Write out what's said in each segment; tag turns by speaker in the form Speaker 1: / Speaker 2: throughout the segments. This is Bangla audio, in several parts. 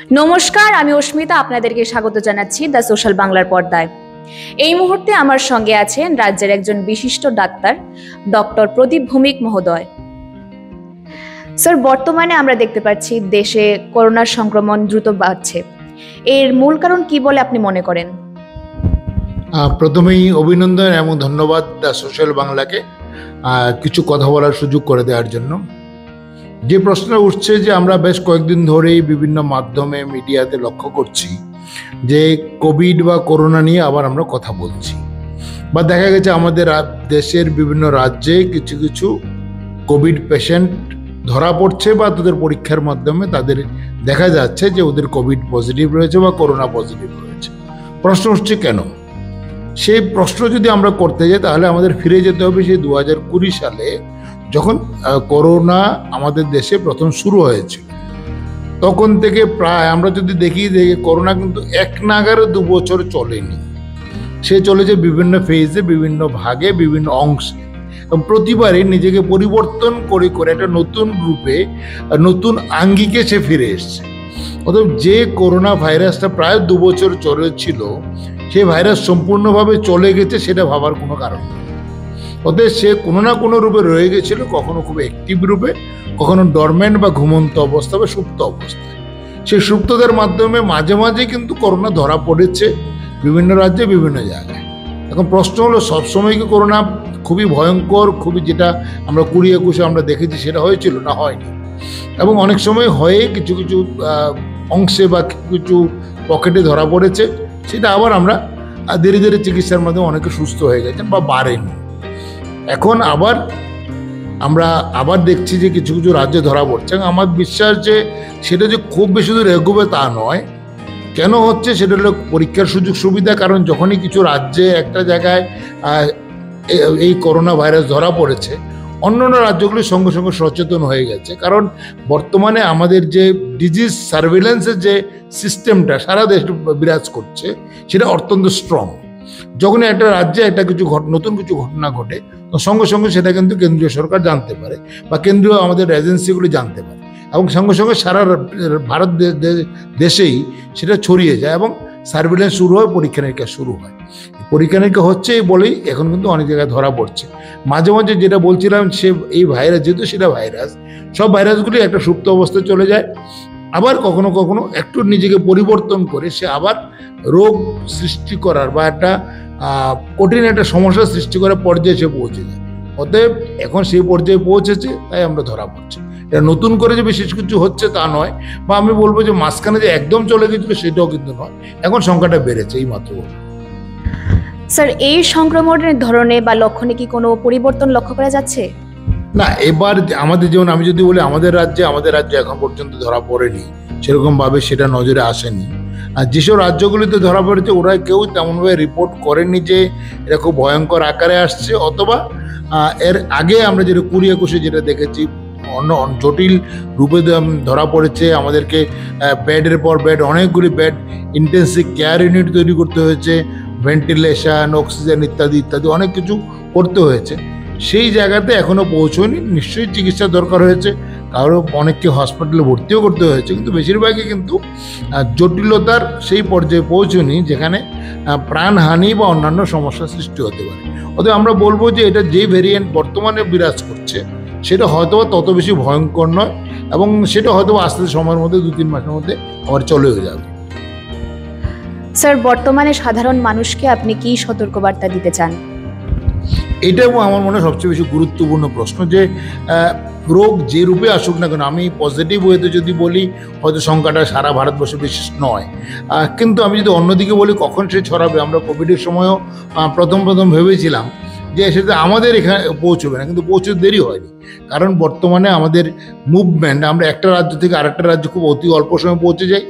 Speaker 1: নমস্কার, আমি অস্মিতা আপনাদেরকে স্বাগত জানাচ্ছি দ্য সোশ্যাল বাংলার পর্দায়। এই মুহূর্তে আমার সঙ্গে আছেন রাজ্যের একজন বিশিষ্ট ডাক্তার ডক্টর প্রদীপ ভৌমিক মহোদয়। স্যার, বর্তমানে আমরা দেখতে পাচ্ছি দেশে করোনার সংক্রমণ দ্রুত বাড়ছে। এর মূল কারণ কি বলে আপনি মনে করেন?
Speaker 2: প্রথমেই অভিনন্দন এবং ধন্যবাদ দ্য সোশ্যাল বাংলাকে কিছু কথা বলার সুযোগ করে দেওয়ার জন্য। যে প্রশ্ন উঠছে যে আমরা বেশ কয়েকদিন ধরেই বিভিন্ন মাধ্যমে মিডিয়াতে লক্ষ্য করছি যে কোভিড বা করোনা নিয়ে আবার আমরা কথা বলছি, বা দেখা গেছে আমাদের দেশের বিভিন্ন রাজ্যে কিছু কিছু কোভিড পেশেন্ট ধরা পড়ছে বা তাদের পরীক্ষার মাধ্যমে তাদের দেখা যাচ্ছে যে ওদের কোভিড পজিটিভ রয়েছে বা করোনা পজিটিভ রয়েছে। প্রশ্ন হচ্ছে কেন? সেই প্রশ্ন যদি আমরা করতে যাই তাহলে আমাদের ফিরে যেতে হবে সেই 2020 সালে, যখন করোনা আমাদের দেশে প্রথম শুরু হয়েছিল। তখন থেকে প্রায় আমরা যদি দেখি যে করোনা কিন্তু এক নাগারে 2 বছর চলেনি, সে চলেছে বিভিন্ন ফেজে, বিভিন্ন ভাগে, বিভিন্ন অংশে, এবং প্রতিবারই নিজেকে পরিবর্তন করে করে একটা নতুন রূপে, নতুন আঙ্গিকে সে ফিরে এসছে। অতএব যে করোনা ভাইরাসটা প্রায় 2 বছর চলেছিল, সেই ভাইরাস সম্পূর্ণভাবে চলে গেছে সেটা ভাবার কোনো কারণ নেই। অতএব সে কোনো না কোনো রূপে রয়ে গেছিল, কখনো খুব অ্যাক্টিভ রূপে, কখনো ডরমেন্ট বা ঘুমন্ত অবস্থা বা সুপ্ত অবস্থায়। সেই সুপ্তদের মাধ্যমে মাঝে মাঝে কিন্তু করোনা ধরা পড়েছে বিভিন্ন রাজ্যে, বিভিন্ন জায়গায়। এখন প্রশ্ন হলো, সবসময় কি করোনা খুবই ভয়ঙ্কর, খুবই যেটা আমরা 2021 আমরা দেখেছি সেটা হয়েছিল না হয়নি? এবং অনেক সময় হয়ে কিছু কিছু অংশে বা কিছু পকেটে ধরা পড়েছে, সেটা আবার আমরা ধীরে ধীরে চিকিৎসার মাধ্যমে অনেকে সুস্থ হয়ে গেছেন বা বাড়েনি। এখন আমরা আবার দেখছি যে কিছু কিছু রাজ্যে ধরা পড়ছে। আমার বিশ্বাস যে সেটা যে খুব বেশি দূর এগোবে তা নয়। কেন হচ্ছে? সেটা হলো পরীক্ষার সুযোগ সুবিধা। কারণ যখনই কিছু রাজ্যে একটা জায়গায় এই করোনা ভাইরাস ধরা পড়েছে, অন্যান্য রাজ্যগুলি সঙ্গে সঙ্গে সচেতন হয়ে গেছে। কারণ বর্তমানে আমাদের যে ডিজিজ সার্ভেলেন্সের যে সিস্টেমটা সারা দেশ বিরাজ করছে, সেটা অত্যন্ত স্ট্রং। যখনই একটা রাজ্যে একটা কিছু নতুন কিছু ঘটনা ঘটে, তো সঙ্গে সঙ্গে সেটা কিন্তু কেন্দ্রীয় সরকার জানতে পারে বা কেন্দ্রীয় আমাদের এজেন্সিগুলি জানতে পারে, এবং সঙ্গে সঙ্গে সারা ভারত দেশেই সেটা ছড়িয়ে যায় এবং সার্ভিলেন্স শুরু হয়, পরীক্ষা নিরীক্ষা শুরু হয়। পরীক্ষা নিরীক্ষা হচ্ছে বলেই এখন কিন্তু অনেক জায়গায় ধরা পড়ছে। মাঝে মাঝে যেটা বলছিলাম, সে এই ভাইরাস যেহেতু সেটা ভাইরাস, সব ভাইরাসগুলি একটা সুপ্ত অবস্থায় চলে যায়, আবার কখনো কখনো একটু নিজেকে পরিবর্তন করে সে আবার রোগ সৃষ্টি করার বা একটা কঠিন একটা সমস্যা সৃষ্টি করার পর্যায়ে সে পৌঁছে যায়। অতএব এখন সেই পর্যায়ে পৌঁছেছে, তাই আমরা ধরা পড়ছি। এটা নতুন করে যে বিশেষ কিছু হচ্ছে তা নয়, বা আমি বলবো যে মাঝখানে যে একদম চলে গেছিল সেটাও কিন্তু নয়। এখন সংখ্যাটা বেড়েছে এই মাত্র।
Speaker 1: স্যার, এই সংক্রমণের ধরনে বা লক্ষণে কি কোনো পরিবর্তন লক্ষ্য করা যাচ্ছে?
Speaker 2: না, এবার আমাদের যেমন আমি যদি বলি আমাদের রাজ্যে এখন পর্যন্ত ধরা পড়েনি, সেরকমভাবে সেটা নজরে আসেনি। আর যেসব রাজ্যগুলিতে ধরা পড়েছে ওরা কেউ তেমনভাবে রিপোর্ট করেনি যে এটা খুব ভয়ঙ্কর আকারে আসছে, অথবা এর আগে আমরা যেটা 2021 যেটা দেখেছি অন্য জটিল রূপে ধরা পড়েছে। আমাদেরকে বেডের পর বেড, অনেকগুলি বেড, ইন্টেন্সিভ কেয়ার ইউনিট তৈরি করতে হয়েছে, ভেন্টিলেশন, অক্সিজেন ইত্যাদি ইত্যাদি অনেক কিছু করতে হয়েছে। সেই জায়গাতে এখনো পৌঁছয়নি। নিশ্চয়ই চিকিৎসা দরকার হয়েছে, কারো অনেককে হসপিটালে ভর্তিও করতে হয়েছে, কিন্তু বেশিরভাগই কিন্তু জটিলতার সেই পর্যায়ে পৌঁছয়নি যেখানে প্রাণহানি বা অন্যান্য সমস্যার সৃষ্টি হতে পারে। অতএব আমরা বলবো যে এটা যে ভেরিয়েন্ট বর্তমানে বিরাজ করছে সেটা হয়তো তত বেশি ভয়ঙ্কর নয়, এবং সেটা হয়তো আস্তে সময়ের মধ্যে 2-3 মাসের মধ্যে আবার চলেও যাবে।
Speaker 1: স্যার, বর্তমানে সাধারণ মানুষকে আপনি কি সতর্কবার্তা দিতে চান?
Speaker 2: এটাও আমার মনে হয় সবচেয়ে বেশি গুরুত্বপূর্ণ প্রশ্ন, যে রোগ যে রূপে আসুক না কেন, আমি পজিটিভ ওয়েতে যদি বলি হয়তো সংখ্যাটা সারা ভারতবর্ষে বিশেষ নয়, কিন্তু আমি যদি অন্যদিকে বলি কখন সে ছড়াবে, আমরা কোভিডের সময়ও প্রথম ভেবেছিলাম যে সেটা আমাদের এখানে পৌঁছবে না, কিন্তু পৌঁছতে দেরি হয়নি। কারণ বর্তমানে আমাদের মুভমেন্ট, আমরা একটা রাজ্য থেকে আরেকটা রাজ্যে খুব অতি অল্প সময় পৌঁছে যাই,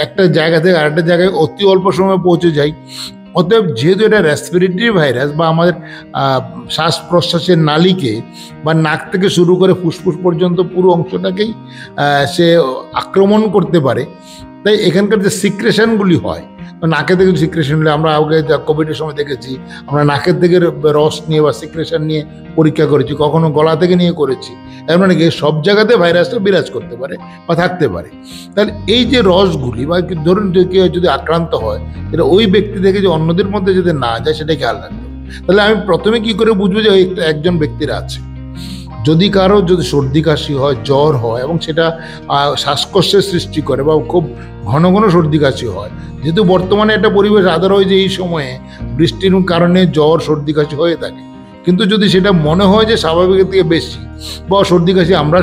Speaker 2: একটা জায়গা থেকে আরেকটা জায়গায় অতি অল্প সময় পৌঁছে যাই। অতএব যেহেতু এটা রেসপিরেটরি ভাইরাস বা আমাদের শ্বাস প্রশ্বাসের নালীকে বা নাক থেকে শুরু করে ফুসফুস পর্যন্ত পুরো অংশটাকেই সে আক্রমণ করতে পারে, তাই এখানকার যে সিক্রেশনগুলি হয়, নাকে থেকে সিক্রেশন হলে আমরা আগে কোভিডের সময় দেখেছি, আমরা নাকের থেকে রস নিয়ে বা সিক্রেশন নিয়ে পরীক্ষা করেছি, কখনো গলা থেকে নিয়ে করেছি। এর মানে কি সব জায়গাতে ভাইরাসটা বিরাজ করতে পারে বা থাকতে পারে। তাহলে এই যে রসগুলি বা ধরুন কেউ যদি আক্রান্ত হয়, এটা ওই ব্যক্তি থেকে যে অন্যদের মধ্যে যদি না যায় সেটা খেয়াল রাখতে হবে। তাহলে আমি প্রথমে কি করে বুঝবো যে একজন ব্যক্তির আছে? যদি কারো যদি সর্দি কাশি হয়, জ্বর হয় এবং সেটা শ্বাসকষ্টের সৃষ্টি করে বা খুব ঘন ঘন সর্দি কাশি হয়, যেহেতু বর্তমানে একটা পরিবেশ আদারওয়াইজ এই সময়ে বৃষ্টির কারণে জ্বর সর্দি কাশি হয়ে থাকে, কিন্তু যদি সেটা মনে হয় যে স্বাভাবিকের থেকে বেশি বা সর্দি কাশি, আমরা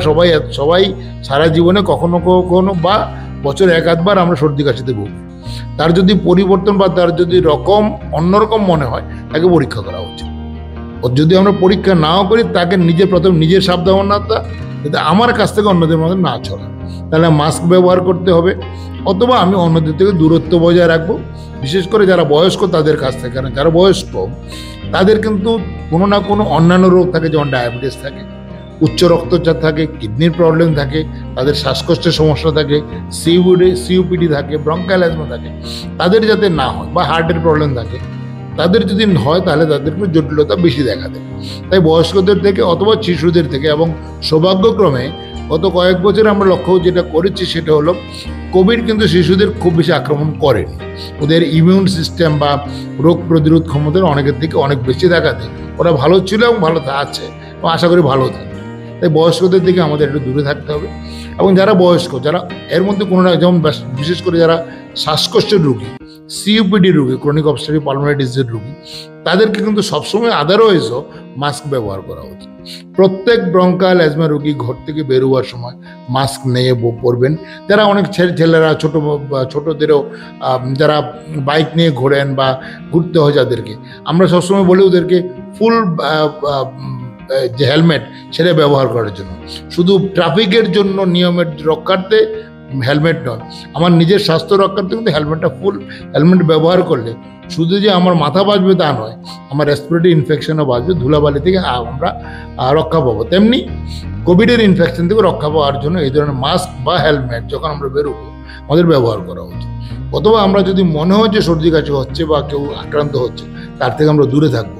Speaker 2: সবাই সারা জীবনে কখনো কখনো বা বছরে এক আধবার আমরা সর্দি কাশিতে ভুগি, তার যদি পরিবর্তন বা তার যদি অন্যরকম মনে হয়, তাকে পরীক্ষা করা উচিত। যদি আমরা পরীক্ষা নাও করি, তাকে প্রথম নিজের সাবধানতা যাতে আমার কাছ থেকে অন্যদের মধ্যে না ছড়ায়, তাহলে মাস্ক ব্যবহার করতে হবে, অথবা আমি অন্যদের থেকে দূরত্ব বজায় রাখবো। বিশেষ করে যারা বয়স্ক তাদের কাছ থেকে, কারণ যারা বয়স্ক তাদের কিন্তু কোনো না কোনো অন্যান্য রোগ থাকে, যেমন ডায়াবেটিস থাকে, উচ্চ রক্তচাপ থাকে, কিডনির প্রবলেম থাকে, তাদের শ্বাসকষ্টের সমস্যা থাকে, সিওপিডি থাকে, ব্রঙ্কাল অ্যাজমা থাকে, তাদের যাতে না হয়, বা হার্টের প্রবলেম থাকে, তাদের যদি হয় তাহলে তাদের কোনো জটিলতা বেশি দেখা দেয়। তাই বয়স্কদের থেকে অথবা শিশুদের থেকে, এবং সৌভাগ্যক্রমে গত কয়েক বছর আমরা লক্ষ্য যেটা করেছি সেটা হলো কোভিড কিন্তু শিশুদের খুব বেশি আক্রমণ করেনি। ওদের ইমিউন সিস্টেম বা রোগ প্রতিরোধ ক্ষমতা অনেকের থেকে অনেক বেশি দেখা দেয়। ওরা ভালো ছিল এবং ভালো আছে এবং আশা করি ভালো থাকবে। তাই বয়স্কদের থেকে আমাদের একটু দূরে থাকতে হবে। এবং যারা বয়স্ক, যারা এর মধ্যে কোনো না, যেমন বিশেষ করে যারা শ্বাসকষ্টের রোগী, সিওপিডি রোগী, ক্রনিক অবস্ট্রাকটিভ পালমোনারি ডিজিজের রোগী, তাদেরকে কিন্তু সবসময় আদারওয়াইজও মাস্ক ব্যবহার করা উচিত। প্রত্যেক ব্রঙ্কাল অ্যাজমা রোগী ঘর থেকে বেরোবার সময় মাস্ক নিয়ে পরবেন। যারা অনেক ছেলেরা ছোটদেরও যারা বাইক নিয়ে ঘোরেন বা ঘুরতে হয় যাদেরকে, আমরা সবসময় বলি ওদেরকে ফুল যে হেলমেট সেটা ব্যবহার করার জন্য। শুধু ট্রাফিকের জন্য নিয়মের রক্ষার্থে হেলমেট নয়, আমার নিজের স্বাস্থ্য রক্ষার্থে কিন্তু ফুল হেলমেট ব্যবহার করলে শুধু যে আমার মাথা বাঁচবে তা নয়, আমার রেসপিরেটরি ইনফেকশনও বাঁচবে, ধুলাবালি থেকে আমরা রক্ষা পাবো। তেমনি কোভিডের ইনফেকশন থেকে রক্ষা পাওয়ার জন্য এই ধরনের মাস্ক বা হেলমেট যখন আমরা বেরোবো আমাদের ব্যবহার করা উচিত। অথবা আমরা যদি মনে হয় যে সর্দি কাশি হচ্ছে বা কেউ আক্রান্ত হচ্ছে, তার থেকে আমরা দূরে থাকবো।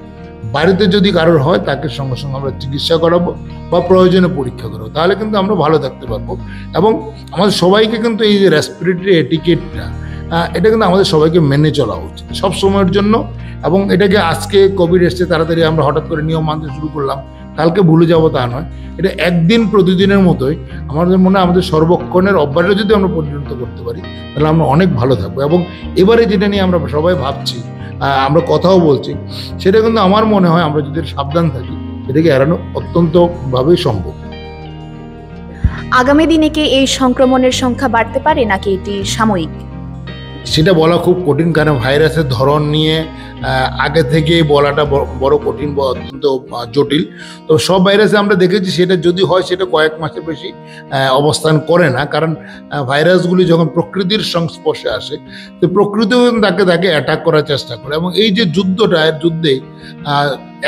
Speaker 2: বাড়িতে যদি কারোর হয় তাকে সঙ্গে সঙ্গে আমরা চিকিৎসা করাবো বা প্রয়োজনে পরীক্ষা করবো, তাহলে কিন্তু আমরা ভালো থাকতে পারবো। এবং আমাদের সবাইকে কিন্তু এই যে রেসপিরেটরি এটিকেটটা, এটা কিন্তু আমাদের সবাইকে মেনে চলা উচিত সব সময়ের জন্য। এবং এটাকে আজকে কোভিড এসছে তাড়াতাড়ি আমরা হঠাৎ করে নিয়ম মানতে শুরু করলাম, কালকে ভুলে যাবো তা নয়। এটা একদিন প্রতিদিনের মতোই আমাদের মনে হয় আমাদের সর্বক্ষণের অভ্যাসটা যদি আমরা পরিণত করতে পারি, তাহলে আমরা অনেক ভালো থাকবো। এবং এবারে যেটা নিয়ে আমরা সবাই ভাবছি, আমরা কথাও বলছি, সেটা কিন্তু আমার মনে হয় আমরা যদি সাবধান থাকি, এটাকে এড়ানো অত্যন্তভাবেই সম্ভব।
Speaker 1: আগামী দিনে কি এই সংক্রমণের সংখ্যা বাড়তে পারে নাকি এটি সাময়িক?
Speaker 2: সেটা বলা খুব কঠিন, কারণ ভাইরাসের ধরন নিয়ে আগে থেকে বলাটা বড় কঠিন বা অত্যন্ত জটিল। তো সব ভাইরাসে আমরা দেখেছি সেটা যদি হয় সেটা কয়েক মাসের বেশি অবস্থান করে না, কারণ ভাইরাসগুলি যখন প্রকৃতির সংস্পর্শে আসে তো প্রকৃতিও তাকে অ্যাটাক করার চেষ্টা করে। এবং এই যে যুদ্ধে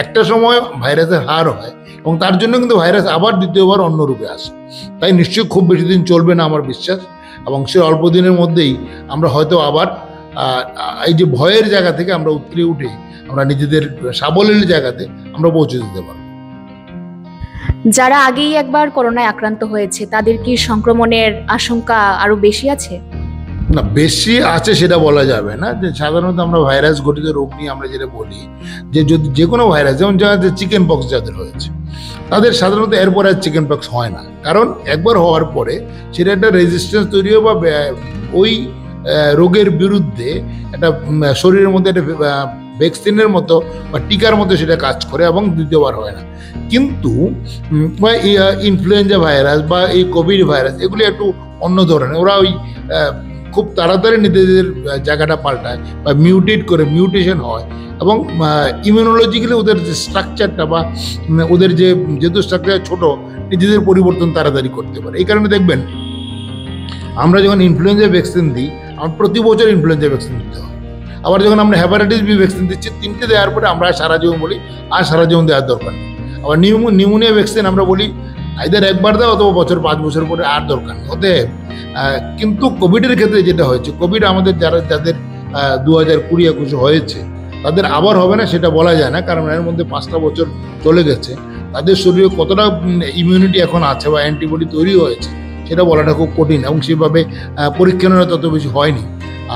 Speaker 2: একটা সময় ভাইরাসের হার হয় এবং তার জন্য কিন্তু ভাইরাস আবার দ্বিতীয়বার অন্য রূপে আসে। তাই নিশ্চয়ই খুব বেশি দিন চলবে না আমার বিশ্বাস, এবং সে অল্প দিনের মধ্যেই আমরা হয়তো আবার এই যে ভয়ের জায়গা থেকে আমরা উতরে উঠে আমরা নিজেদের সাবলীল জায়গাতে আমরা পৌঁছে দিতে পারবো।
Speaker 1: যারা আগেই একবার করোনায় আক্রান্ত হয়েছে তাদের কি সংক্রমণের আশঙ্কা আরো বেশি আছে?
Speaker 2: না, বেশি আছে সেটা বলা যাবে না। যে সাধারণত আমরা ভাইরাস ঘটিত রোগ নিয়ে আমরা যেটা বলি, যে যদি যে কোনো ভাইরাস, যেমন যাদের চিকেন পক্স যাদের হয়েছে, তাদের সাধারণত এরপর আর চিকেন পক্স হয় না, কারণ একবার হওয়ার পরে সেটা একটা রেজিস্ট্যান্স তৈরি হয় বা ওই রোগের বিরুদ্ধে একটা শরীরের মধ্যে একটা ভ্যাকসিনের মতো বা টিকার মতো সেটা কাজ করে এবং দ্বিতীয়বার হয় না। কিন্তু ইনফ্লুয়েঞ্জা ভাইরাস বা এই কোভিড ভাইরাস এগুলি একটু অন্য ধরনের, ওরা ওই খুব তাড়াতাড়ি নিজেদের জায়গাটা পাল্টায় বা মিউটেশন হয়, এবং ইমিউনোলজিক্যালি ওদের যে স্ট্রাকচারটা বা ওদের যেহেতু স্ট্রাকচার ছোট, নিজেদের পরিবর্তন তাড়াতাড়ি করতে পারে। এই কারণে দেখবেন আমরা যখন ইনফ্লুয়েঞ্জা ভ্যাকসিন দিই, আমার প্রতি বছর ইনফ্লুয়েঞ্জা ভ্যাকসিন দিতে হয়। আবার যখন আমরা হেপাটাইটিস বি ভ্যাকসিন দিচ্ছি, 3টে দেওয়ার পরে আমরা সারা জীবন বলি আর সারা জীবন দেওয়ার দরকার নেই। আবার নিউমোনিয়া ভ্যাকসিন আমরা বলি আইদার একবার দাও অথবা বছর 5 বছর পরে আর দরকার নেই। অতএব কিন্তু কোভিডের ক্ষেত্রে যেটা হয়েছে, কোভিড আমাদের যাদের 2020-21 হয়েছে তাদের আবার হবে না সেটা বলা যায় না, কারণ এর মধ্যে 5টা বছর চলে গেছে। তাদের শরীরে কতটা ইমিউনিটি এখন আছে বা অ্যান্টিবডি তৈরি হয়েছে সেটা বলাটা খুব কঠিন, এবং সেভাবে পরীক্ষা নেওয়া তত বেশি হয়নি।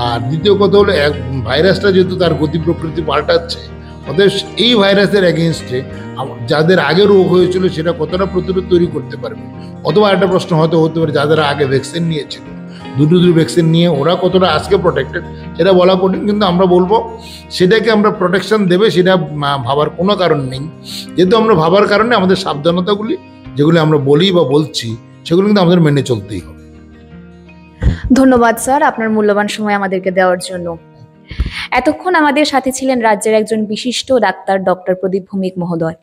Speaker 2: আর দ্বিতীয় কথা হলো, ভাইরাসটা যেহেতু তার গতি প্রকৃতি পাল্টাচ্ছে, অতএব এই ভাইরাসের এগেনস্টে যাদের আগে রোগ হয়েছিল সেটা কতটা প্রতিরোধ তৈরি করতে পারবে। অথবা একটা প্রশ্ন হয়তো হতে পারে, যাদের আগে ভ্যাকসিন নিয়েছিল, দুটো ভ্যাকসিন নিয়ে ওরা কতটা আজকে প্রোটেক্টেড সেটা বলা কঠিন। কিন্তু আমরা বলবো সেটাকে আমরা প্রোটেকশন দেবে সেটা ভাবার কোনো কারণ নেই, যেহেতু আমরা ভাবার কারণে আমাদের সাবধানতাগুলি যেগুলি আমরা বলি বা বলছি সেগুলো কিন্তু আমাদের মেনে চলতেই হবে।
Speaker 1: ধন্যবাদ স্যার আপনার মূল্যবান সময় আমাদেরকে দেওয়ার জন্য। এতক্ষণ আমাদের সাথে ছিলেন রাজ্যের একজন বিশিষ্ট ডাক্তার ডক্টর প্রদীপ ভৌমিক মহোদয়।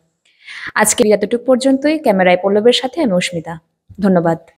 Speaker 1: আজকের এতটুকু পর্যন্তই। ক্যামেরায় পল্লবের সাথে আমি অস্মিতা। ধন্যবাদ।